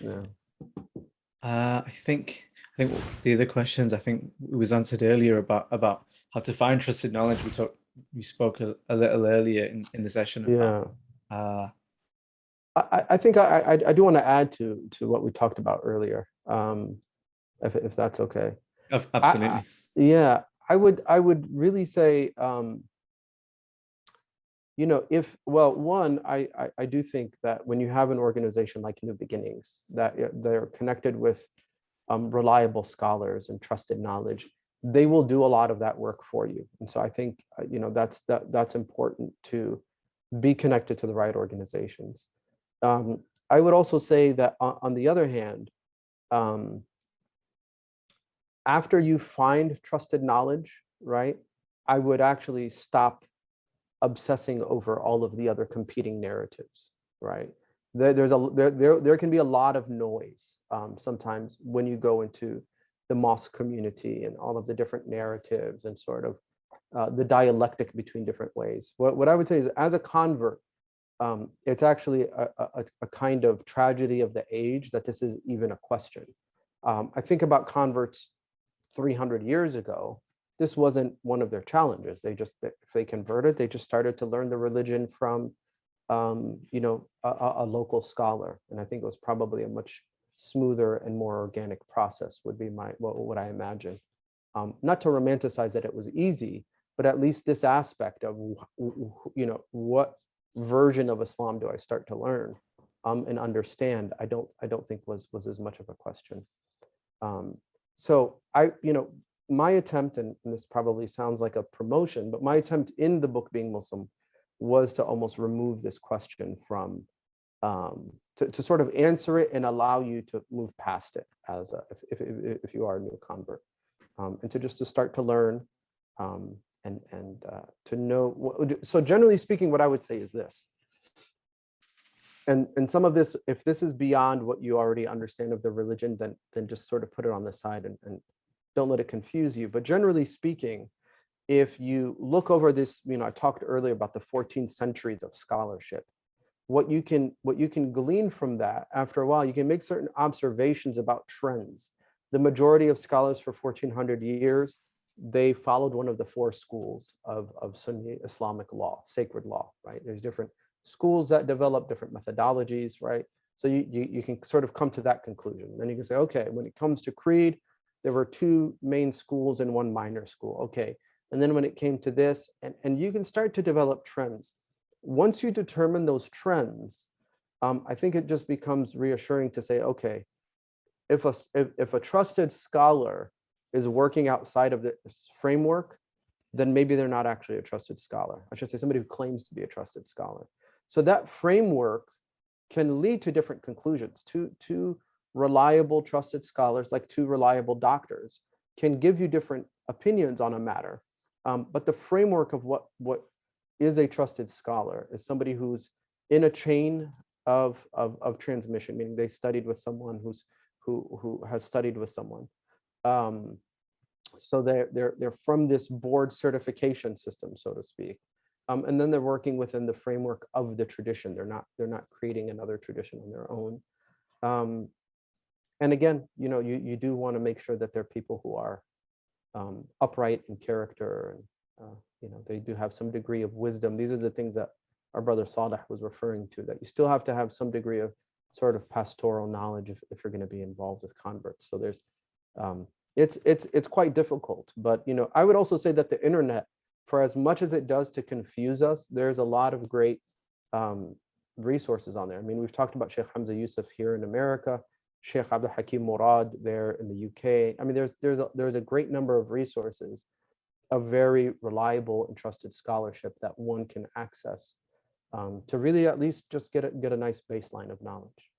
Yeah. I think the other questions, I think it was answered earlier about how to find trusted knowledge. We spoke a little earlier in the session of that. Yeah. Uh, I think I do want to add to what we talked about earlier, if that's okay. I Absolutely. yeah, I would really say, if, well, one, I do think that when you have an organization like New Beginnings, that they're connected with reliable scholars and trusted knowledge, they will do a lot of that work for you. And so I think, that's important, to be connected to the right organizations. I would also say that on the other hand, um, after you find trusted knowledge, right, I would actually stop obsessing over all of the other competing narratives, right? There can be a lot of noise sometimes when you go into the mosque community and all of the different narratives and sort of the dialectic between different ways. What I would say is, as a convert, it's actually a kind of tragedy of the age that this is even a question. I think about converts 300 years ago. This wasn't one of their challenges. If they converted, they just started to learn the religion from, a local scholar. And I think it was probably a much smoother and more organic process, would be what I imagine. Not to romanticize that it was easy, but at least this aspect of, what version of Islam do I start to learn and understand, I don't think was as much of a question. So my attempt, and this probably sounds like a promotion, but my attempt in the book Being Muslim was to almost remove this question from, to sort of answer it and allow you to move past it as if you are a new convert, and to start to learn, and to know. So generally speaking, what I would say is this. And some of this, if this is beyond what you already understand of the religion, then just sort of put it on the side, and don't let it confuse you. But generally speaking, if you look over this, I talked earlier about the 14 centuries of scholarship. What you can glean from that, after a while, you can make certain observations about trends. The majority of scholars for 1400 years, they followed one of the four schools of Sunni Islamic law, sacred law, right? There's different schools that develop different methodologies, right? So you can sort of come to that conclusion. Then you can say, okay, when it comes to creed, there were two main schools and one minor school. Okay. And then when it came to this, and you can start to develop trends. Once you determine those trends, I think it just becomes reassuring to say, okay, if a trusted scholar is working outside of this framework, then maybe they're not actually a trusted scholar. I should say somebody who claims to be a trusted scholar. So that framework can lead to different conclusions. Two reliable, trusted scholars, like two reliable doctors, can give you different opinions on a matter. But the framework of what is a trusted scholar is somebody who's in a chain of transmission, meaning they studied with someone who has studied with someone. So they're from this board certification system, so to speak. And then they're working within the framework of the tradition. They're not creating another tradition on their own. And again, you do want to make sure that they're people who are upright in character, and they do have some degree of wisdom. These are the things that our brother Saleh was referring to, that you still have to have some degree of sort of pastoral knowledge if you're going to be involved with converts. So there's it's quite difficult. But I would also say that the internet, for as much as it does to confuse us, there's a lot of great resources on there. I mean, we've talked about Sheikh Hamza Yusuf here in America, Sheikh Abdul Hakim Murad there in the UK. I mean, there's a great number of resources of very reliable and trusted scholarship that one can access to really at least just get a nice baseline of knowledge.